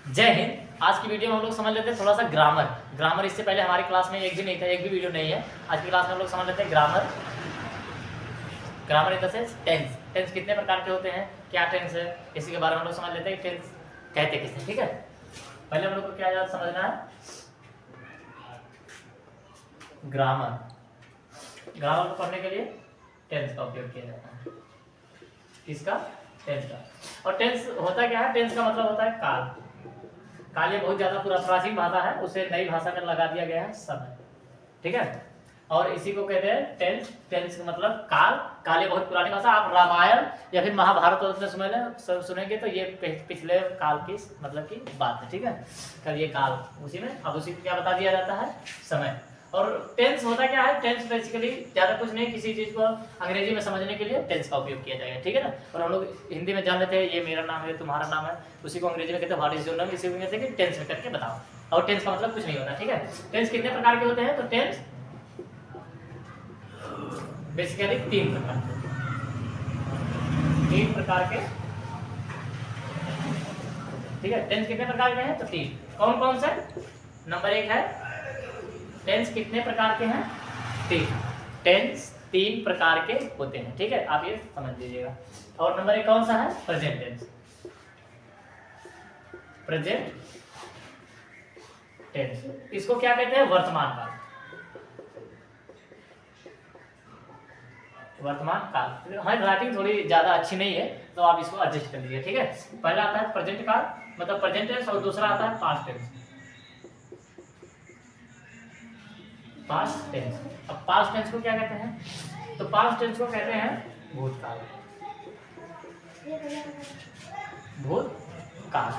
जय हिंद। आज की वीडियो में हम लोग समझ लेते हैं थोड़ा सा ग्रामर। इससे पहले हमारी क्लास में एक भी नहीं था, एक भी वीडियो नहीं है। आज की क्लास में हम लोग समझ लेते हैं grammar in the sense tense कितने प्रकार के होते हैं, क्या टेंस है, इसी के बारे में हम लोग समझ लेते हैं। टेंस कहते किसे, ठीक है। पहले हम लोग को क्या याद समझना है, ग्रामर को पढ़ने के लिए टेंस का उपयोग किया जाता है। किसका? टेंस का। और टेंस होता क्या है? टेंस का मतलब होता है काल ये बहुत ज्यादा पूरा प्राचीन भाषा है, उसे नई भाषा में लगा दिया गया है समय, ठीक है। और इसी को कहते हैं टेंस का मतलब काल ये बहुत पुरानी भाषा। आप रामायण या फिर महाभारत में सुनेंगे तो ये पिछले काल की मतलब की बात है, ठीक है। कल ये काल उसी में, अब उसी को क्या बता दिया जाता है? समय। और टेंस होता क्या है? टेंस बेसिकली ज्यादा कुछ नहीं, किसी चीज को अंग्रेजी में समझने के लिए टेंस का उपयोग किया जाएगा, ठीक है ना। और हम लोग हिंदी में जान लेते हैं ये मेरा नाम है, तुम्हारा नाम है, उसी को अंग्रेजी में कहते हैं व्हाट इज योर नेम, इसी को कहते हैं कि टेंस में करके बताओ। और टेंस का मतलब कुछ नहीं होता, ठीक है। टेंस कितने प्रकार के होते हैं? तो टेंस बेसिकली तीन प्रकार के, ठीक है। टेंस कितने प्रकार के हैं? तो तीन। कौन कौन से? नंबर एक है टेंस कितने प्रकार के हैं? तीन। टेंस तीन प्रकार के होते हैं, ठीक है, आप ये समझ लीजिएगा। और नंबर एक कौन सा है? Present tense. प्रेजेंट टेंस इसको क्या कहते हैं? वर्तमान काल। वर्तमान काल। हमारी राइटिंग थोड़ी ज्यादा अच्छी नहीं है तो आप इसको एडजस्ट कर लीजिए, ठीक है। पहला आता है प्रेजेंट काल मतलब प्रेजेंट टेंस, और दूसरा आता है पास्ट टेंस। Past tense. अब पास्ट टेंस को क्या कहते हैं? तो पास्ट टेंस को कहते हैं भूतकाल। भूतकाल।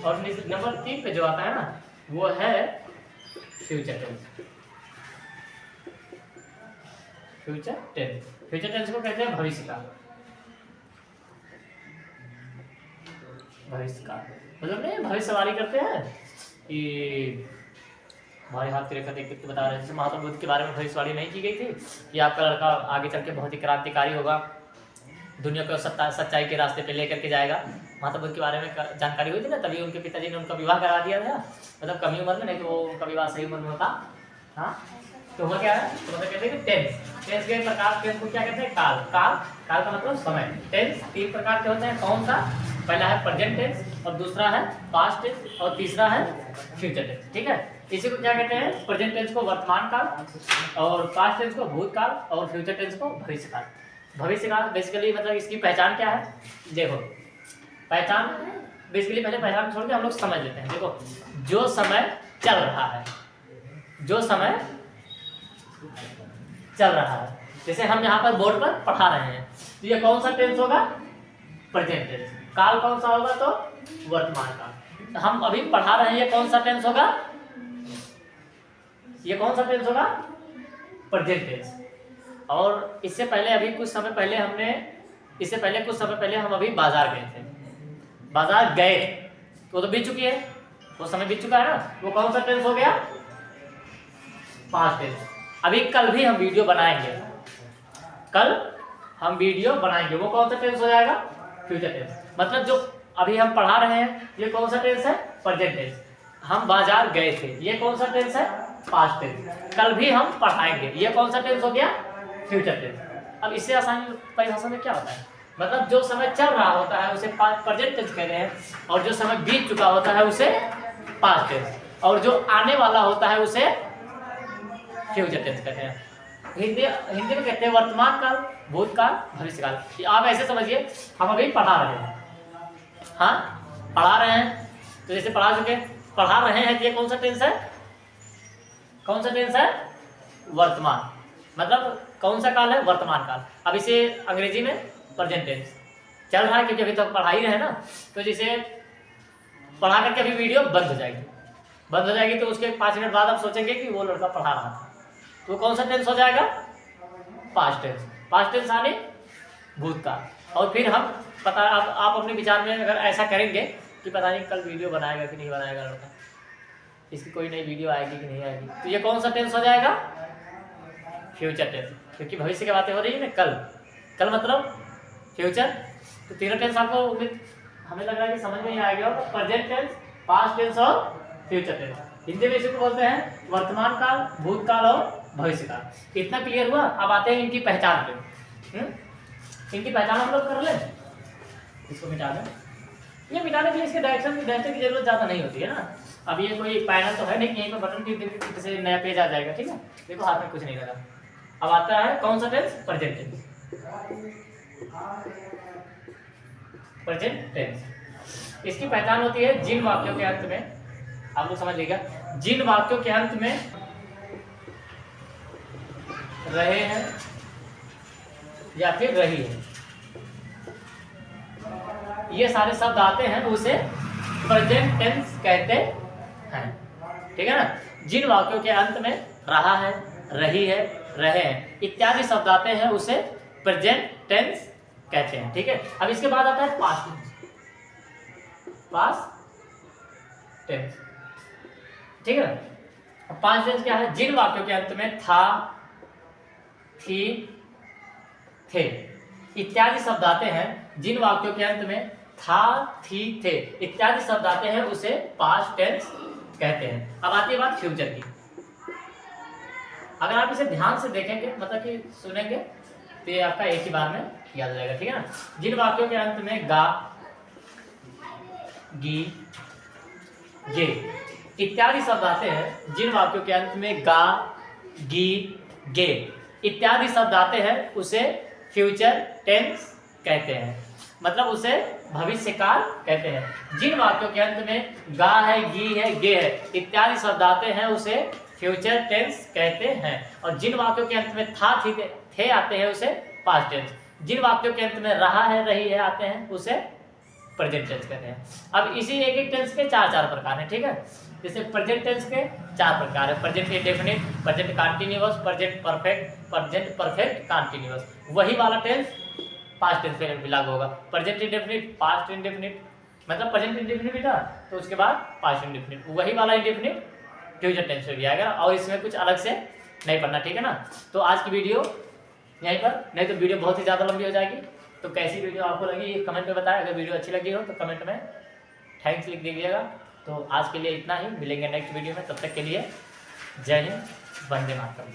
और नंबर 3 पे जो आता है ना वो है फ्यूचर टेंस। फ्यूचर टेंस को कहते हैं भविष्यकाल। मतलब नहीं भविष्यवाणी करते हैं कि हमारे हाथ की रेखा देख के बता रहे थे महात्मा बुद्ध के बारे में भविष्यवाणी नहीं की गई थी कि आपका लड़का आगे चल के बहुत ही क्रांतिकारी होगा, दुनिया को सच्चाई के रास्ते पे लेकर के जाएगा। महात्मा बुद्ध के बारे में जानकारी हुई थी ना, तभी उनके पिताजी ने उनका विवाह करा दिया था, मतलब कमी उम्र में, नहीं तो वो उनका विवाह सही उम्र में होता। हाँ, तो वह क्या है? तो मतलब कहते हैं कि टेंस के प्रकार। टेंस को क्या कहते हैं? काल का मतलब समय। टेंस तीन प्रकार के होते हैं। कौन सा? पहला है प्रेजेंट टेंस, और दूसरा है पास्ट टेंस, और तीसरा है फ्यूचर टेंस, ठीक है। इसी को क्या कहते हैं? प्रेजेंट टेंस को वर्तमान काल, और पास्ट टेंस को भूतकाल, और फ्यूचर टेंस को भविष्यकाल। भविष्यकाल बेसिकली मतलब इसकी पहचान क्या है? देखो, पहचान बेसिकली पहले पहचान छोड़ के हम लोग समझ लेते हैं। देखो, जो समय चल रहा है, जैसे हम यहाँ पर बोर्ड पर पढ़ा रहे हैं, तो ये कौन सा टेंस होगा? Present tense. काल कौन सा होगा? तो वर्तमान काल। हम अभी पढ़ा रहे हैं, ये कौन सा टेंस होगा? ये कौन सा टेंस होगा? Present tense. और इससे पहले अभी कुछ समय पहले हम अभी बाजार गए थे, बाजार गए तो बीत चुकी है, वो समय बीत चुका है ना, वो कौन सा टेंस हो गया? Past tense. अभी कल भी हम वीडियो बनाएंगे, वो कौन सा टेंस हो जाएगा? Future tense. मतलब जो अभी हम पढ़ा रहे हैं ये कौन सा टेंस है? Present tense. हम बाजार गए थे, ये कौन सा टेंस है? Past tense. कल भी हम पढ़ाएंगे, ये कौन सा टेंस हो गया? Future tense. अब इससे आसान परिभाषा में क्या होता है? मतलब जो समय चल रहा होता है उसे प्रेजेंट टेंस कहते हैं, और जो समय बीत चुका होता है उसे पास्ट टेंस, और जो आने वाला होता है उसे फ्यूचर टेंस कहते हैं। हिंदी में कहते हैं वर्तमान काल, भूतकाल, भविष्यकाल। आप ऐसे समझिए, हम अभी पढ़ा रहे हैं, तो जैसे पढ़ा रहे हैं, तो ये कौन सा टेंस है? वर्तमान। मतलब कौन सा काल है? वर्तमान काल। अब इसे अंग्रेजी में प्रेजेंट टेंस चल रहा है, क्योंकि अभी तक पढ़ा ही रहे ना, तो जैसे पढ़ा करके अभी वीडियो बंद हो जाएगी, तो उसके 5 मिनट बाद आप सोचेंगे कि वो लड़का पढ़ा रहा था, तो कौन सा टेंस हो जाएगा? पास्ट टेंस आने भूतकाल। और फिर हम आप अपने विचार में अगर ऐसा करेंगे कि पता नहीं कल वीडियो बनाएगा कि नहीं बनाएगा लड़का, इसकी कोई नई वीडियो आएगी कि नहीं आएगी, तो ये कौन सा टेंस हो जाएगा? Future tense. क्योंकि भविष्य की बातें हो रही है ना, कल मतलब फ्यूचर। तो तीनों टेंस आपको हमें लग रहा है कि समझ में ही आ गया। प्रेजेंट टेंस, पास्ट टेंस और फ्यूचर टेंस। हिंदी में इसे बोलते हैं वर्तमान काल, भूतकाल और भविष्य काल। इतना क्लियर हुआ। अब आते हैं इनकी पहचान पे। इनकी पहचान हम लोग कर लें। इसको मिटा दें। ये मिटाने के लिए इसके डायरेक्शन की जरूरत ज़्यादा नहीं होती है ना। अब ये कोई पैनल तो है नहीं कि यहीं पर बटन की से नया पेज आ जाएगा। ठीक है, देखो हाथ में कुछ नहीं लगा। अब आता है कौन सा tense? Present tense. Present tense. इसकी पहचान होती है जिन वाक्यों के अंत में, आप लोग समझ लीजिएगा, जिन वाक्यों के अंत में रहे हैं या फिर रही है, ये सारे शब्द आते हैं उसे प्रेजेंट टेंस कहते हैं। ठीक है ना। जिन वाक्यों के अंत में रहा है, रही है, रहे हैं इत्यादि शब्द आते हैं उसे प्रेजेंट टेंस कहते हैं। ठीक है। अब इसके बाद आता है पास्ट टेंस। पास्ट टेंस, ठीक है ना। पास्ट टेंस क्या है? जिन वाक्यों के अंत में था, थी, थे इत्यादि शब्द आते हैं, जिन वाक्यों के अंत में था, थी, थे इत्यादि शब्द आते हैं उसे पास्ट टेंस कहते हैं। अब आती है बात फ्यूचर की। अगर आप इसे ध्यान से देखेंगे, मतलब कि सुनेंगे, तो ये आपका एक ही बार में याद रहेगा। ठीक है ना। जिन वाक्यों के अंत में गा, गी, गे इत्यादि शब्द आते हैं, जिन वाक्यों के अंत में गा, गी, गे इत्यादि शब्द आते हैं उसे फ्यूचर टेंस कहते हैं, मतलब उसे भविष्य काल कहते हैं। जिन वाक्यों के अंत में गा है, गी है, गे है इत्यादि शब्द आते हैं उसे फ्यूचर टेंस कहते हैं। और जिन वाक्यों के अंत में था, थी, थे आते हैं उसे पास्ट टेंस। जिन वाक्यों के अंत में रहा है, रही है आते हैं उसे प्रेजेंट टेंस कहते हैं। अब इसी एक एक टेंस के चार चार प्रकार हैं। ठीक है। जैसे प्रेजेंट टेंस के चार प्रकार है: present indefinite, present continuous, present perfect, present perfect continuous. वही वाला टेंस पास्ट टेंस पे भी लागू होगा। प्रेजेंट इंडेफिनिट, पास्ट इंडेफिनिट, मतलब प्रेजेंट इंडेफिनिट था तो उसके बाद पास्ट इंडेफिनिट, वही वाला इंडेफिनिट फ्यूचर टेंस पे भी आएगा और इसमें कुछ अलग से नहीं पढ़ना। ठीक है ना। तो आज की वीडियो यहीं पर, नहीं तो वीडियो बहुत ही ज़्यादा लंबी हो जाएगी। तो कैसी वीडियो आपको लगी ये कमेंट में बताएं। अगर वीडियो अच्छी लगी हो तो कमेंट में थैंक्स लिख दीजिएगा। तो आज के लिए इतना ही, मिलेंगे नेक्स्ट वीडियो में। तब तक के लिए जय हिंद, वंदे मातरम।